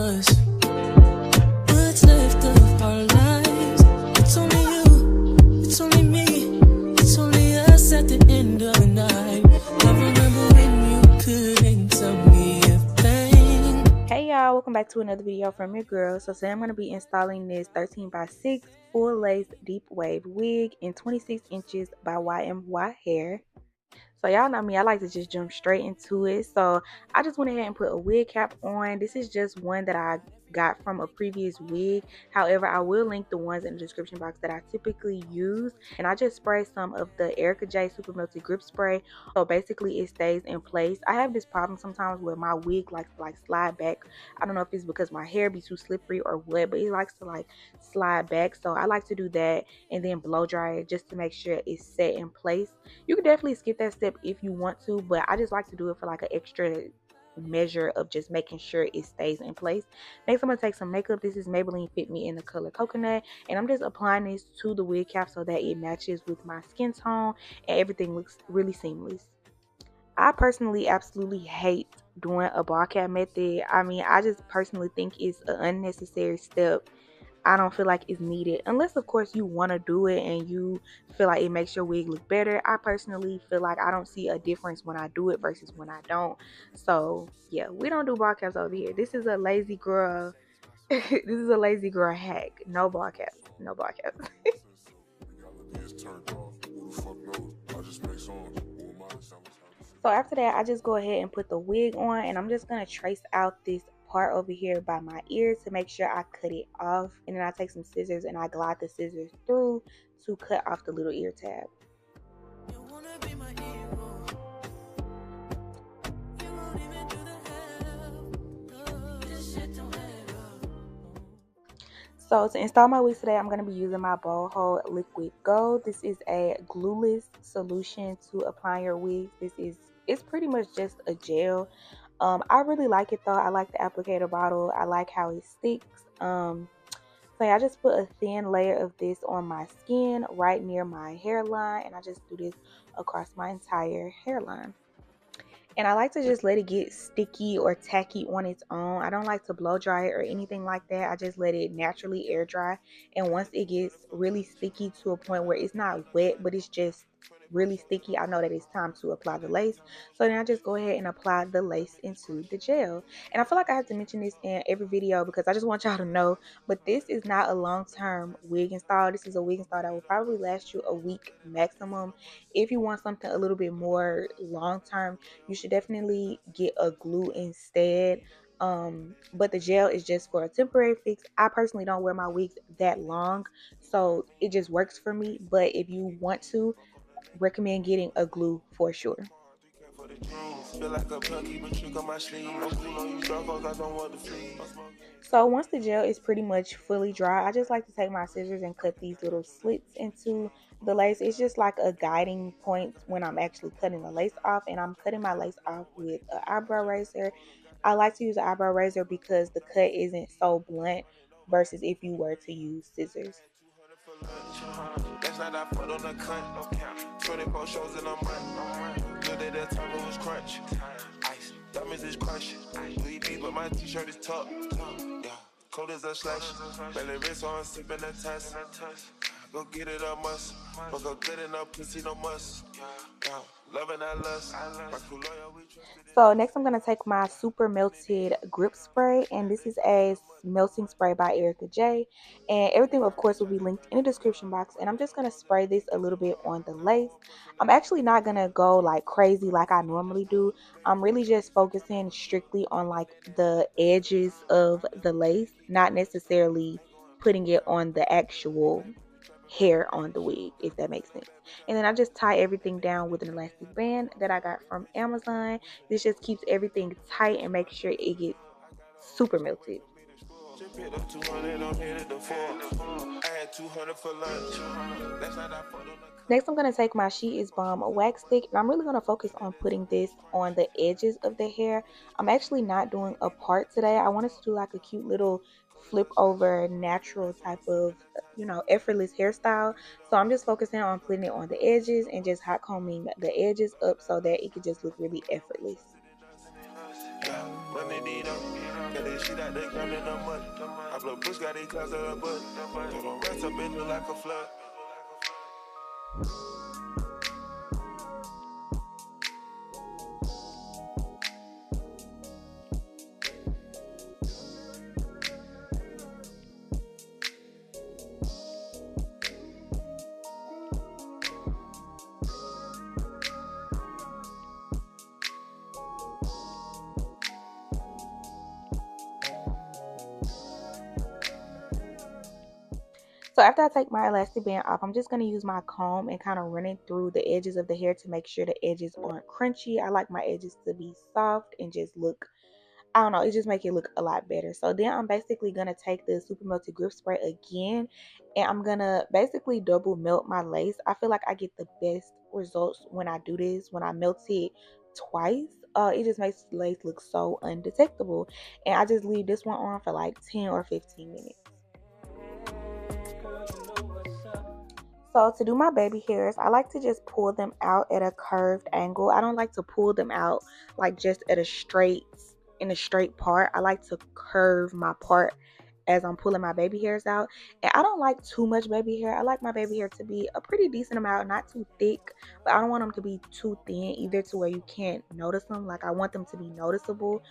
us. What's left of our lives? It's only you, it's only me, it's only us at the end of the night. I remember when you couldn't tell me a thing. Hey y'all, welcome back to another video from your girl. So today I'm going to be installing this 13x6 full lace deep wave wig in 26 inches by YMY hair. So y'all know me, I like to just jump straight into it. So I just went ahead and put a wig cap on. This is just one that I got from a previous wig. However, I will link the ones in the description box that I typically use. And I just sprayed some of the Erica J Super Melted Grip Spray. So basically it stays in place. I have this problem sometimes where my wig likes to slide back. I don't know if it's because my hair be too slippery or what, but it likes to slide back. So I like to do that and then blow dry it just to make sure it's set in place. You can definitely skip that step if you want to, but I just like to do it for like an extra measure of just making sure it stays in place. Next, I'm going to take some makeup. This is Maybelline Fit Me in the color Coconut, and I'm just applying this to the wig cap so that it matches with my skin tone and everything looks really seamless. I personally absolutely hate doing a ball cap method. I mean, I just personally think it's an unnecessary step. I don't feel like it's needed unless of course you want to do it and you feel like it makes your wig look better. I personally feel like I don't see a difference when I do it versus when I don't. So yeah, we don't do ball caps over here. This is a lazy girl this is a lazy girl hack. No ball caps. No ball caps. So after that, I just go ahead and put the wig on, and I'm just going to trace out this part over here by my ear to make sure I cut it off. And then I take some scissors and I glide the scissors through to cut off the little ear tab. So to install my wigs today, I'm going to be using my Bold Hold Liquid Gold. This is a glueless solution to apply your wigs. It's pretty much just a gel. I really like it though. I like the applicator bottle. I like how it sticks. So yeah, I just put a thin layer of this on my skin right near my hairline, and I just do this across my entire hairline. And I like to just let it get sticky or tacky on its own. I don't like to blow dry it or anything like that. I just let it naturally air dry. And once it gets really sticky to a point where it's not wet, but it's just really sticky, I know that it's time to apply the lace. So then I just go ahead and apply the lace into the gel. And I feel like I have to mention this in every video because I just want y'all to know, but this is not a long-term wig install. This is a wig install that will probably last you a week maximum. If you want something a little bit more long-term, you should definitely get a glue instead. But the gel is just for a temporary fix. I personally don't wear my wigs that long, so it just works for me. But if you want to, recommend getting a glue for sure. So once the gel is pretty much fully dry, I just like to take my scissors and cut these little slits into the lace. It's just like a guiding point when I'm actually cutting the lace off, and I'm cutting my lace off with an eyebrow razor. I like to use an eyebrow razor because the cut isn't so blunt versus if you were to use scissors. Night I put on the cunt, 24 shows in a month. Good at that time it was crunch. Ice, diamonds is crush. Louis V, but my t-shirt is tough. Yeah, cold as a slush. Belly wrist on, sipping a test. Go get it up, must. But go good enough, pussy no must. Yeah, loving that lust. So next I'm going to take my Super Melted Grip Spray, and this is a melting spray by Erica J, and everything of course will be linked in the description box. And I'm just going to spray this a little bit on the lace. I'm actually not going to go like crazy like I normally do. I'm really just focusing strictly on like the edges of the lace, not necessarily putting it on the actual hair on the wig, if that makes sense. And then I just tie everything down with an elastic band that I got from Amazon. This just keeps everything tight and makes sure it gets super melted. Next, I'm going to take my She Is Bomb wax stick, and I'm really going to focus on putting this on the edges of the hair. I'm actually not doing a part today. I wanted to do like a cute little flip over natural type of, you know, effortless hairstyle. So I'm just focusing on putting it on the edges and just hot combing the edges up so that it could just look really effortless. at this shit out there, grinding the money. I blow push, got these clouds on the butt. They don't rest up in it like a flood. So after I take my elastic band off, I'm just going to use my comb and kind of run it through the edges of the hair to make sure the edges aren't crunchy. I like my edges to be soft and just look, I don't know, it just make it look a lot better. So then I'm basically going to take the Super Melted Grip Spray again, and I'm going to basically double melt my lace. I feel like I get the best results when I do this, when I melt it twice. It just makes the lace look so undetectable. And I just leave this one on for like 10 or 15 minutes. So to do my baby hairs, I like to just pull them out at a curved angle. I don't like to pull them out like just at a straight, in a straight part. I like to curve my part as I'm pulling my baby hairs out. And I don't like too much baby hair. I like my baby hair to be a pretty decent amount, not too thick, but I don't want them to be too thin either to where you can't notice them. Like I want them to be noticeable.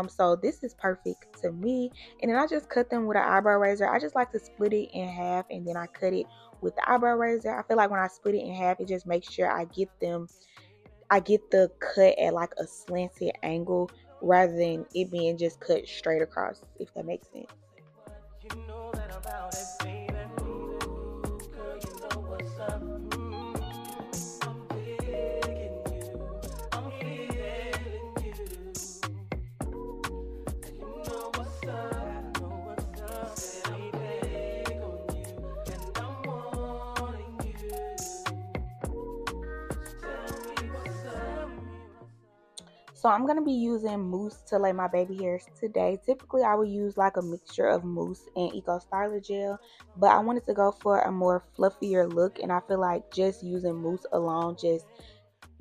So this is perfect to me. And then I just cut them with an eyebrow razor. I just like to split it in half and then I cut it with the eyebrow razor. I feel like when I split it in half, it just makes sure I get the cut at like a slanted angle rather than it being just cut straight across, if that makes sense. You know that about it, baby. Girl, you know what's up. I'm digging you. I'm feeling you. You know what's up. Know what's up. Said I'm big on you, and I'm wanting you. Tell me what's up. So I'm going to be using mousse to lay my baby hairs today. Typically, I would use like a mixture of mousse and Eco Styler gel, but I wanted to go for a more fluffier look, and I feel like just using mousse alone just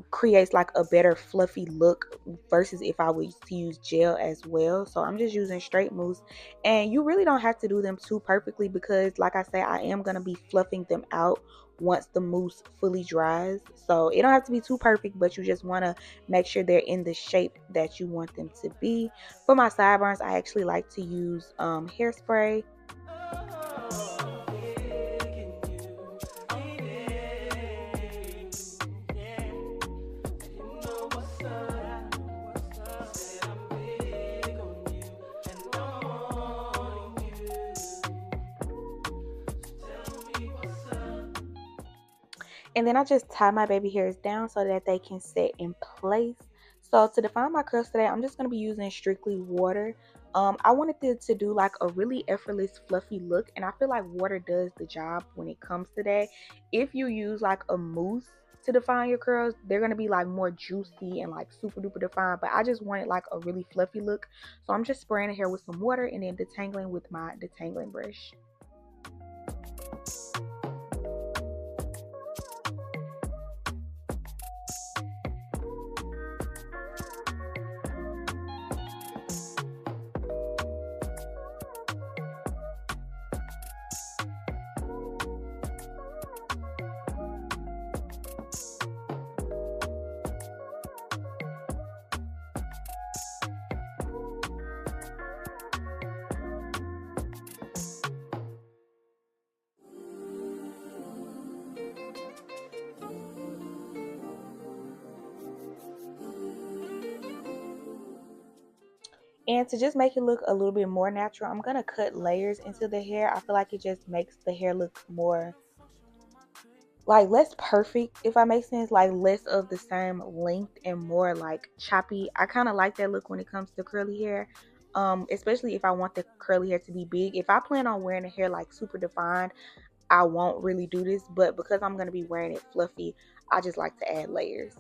creates like a better fluffy look versus if I was to use gel as well. So I'm just using straight mousse, and you really don't have to do them too perfectly because like I say, I am going to be fluffing them out once the mousse fully dries. So it don't have to be too perfect, but you just want to make sure they're in the shape that you want them to be. For my sideburns, I actually like to use hairspray. And then I just tie my baby hairs down so that they can set in place. So to define my curls today, I'm just going to be using strictly water. I wanted it to do like a really effortless, fluffy look. And I feel like water does the job when it comes to that. If you use like a mousse to define your curls, they're going to be like more juicy and like super duper defined. But I just wanted like a really fluffy look. So I'm just spraying the hair with some water and then detangling with my detangling brush. And to just make it look a little bit more natural, I'm going to cut layers into the hair. I feel like it just makes the hair look more, like less perfect, if that makes sense. Like less of the same length and more like choppy. I kind of like that look when it comes to curly hair. Especially if I want the curly hair to be big. If I plan on wearing the hair like super defined, I won't really do this. But because I'm going to be wearing it fluffy, I just like to add layers.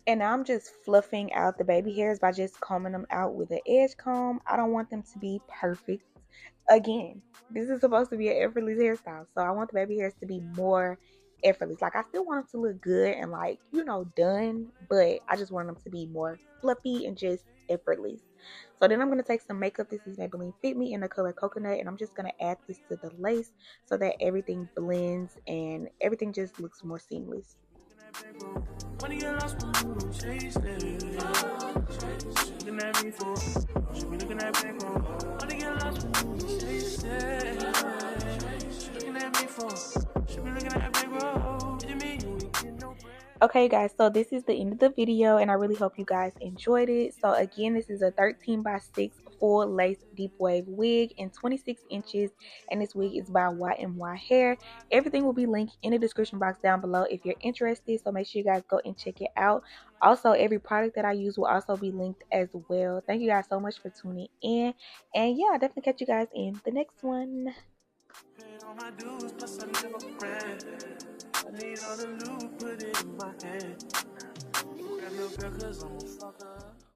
And now I'm just fluffing out the baby hairs by just combing them out with an edge comb. I don't want them to be perfect. Again, this is supposed to be an effortless hairstyle. So I want the baby hairs to be more effortless. Like I still want them to look good and like, you know, done, but I just want them to be more fluffy and just effortless. So then I'm going to take some makeup. This is Maybelline Fit Me in the color Coconut, and I'm just going to add this to the lace so that everything blends and everything just looks more seamless. Okay guys, so this is the end of the video and I really hope you guys enjoyed it. So again, this is a 13 by 6 full lace deep wave wig in 26 inches, and this wig is by YMY Hair. Everything will be linked in the description box down below if you're interested, so make sure you guys go and check it out. Also, every product that I use will also be linked as well. Thank you guys so much for tuning in, and yeah, I'll definitely catch you guys in the next one. I need all the loot, put it in my hand. Grab your girl, cause I'm a fucker.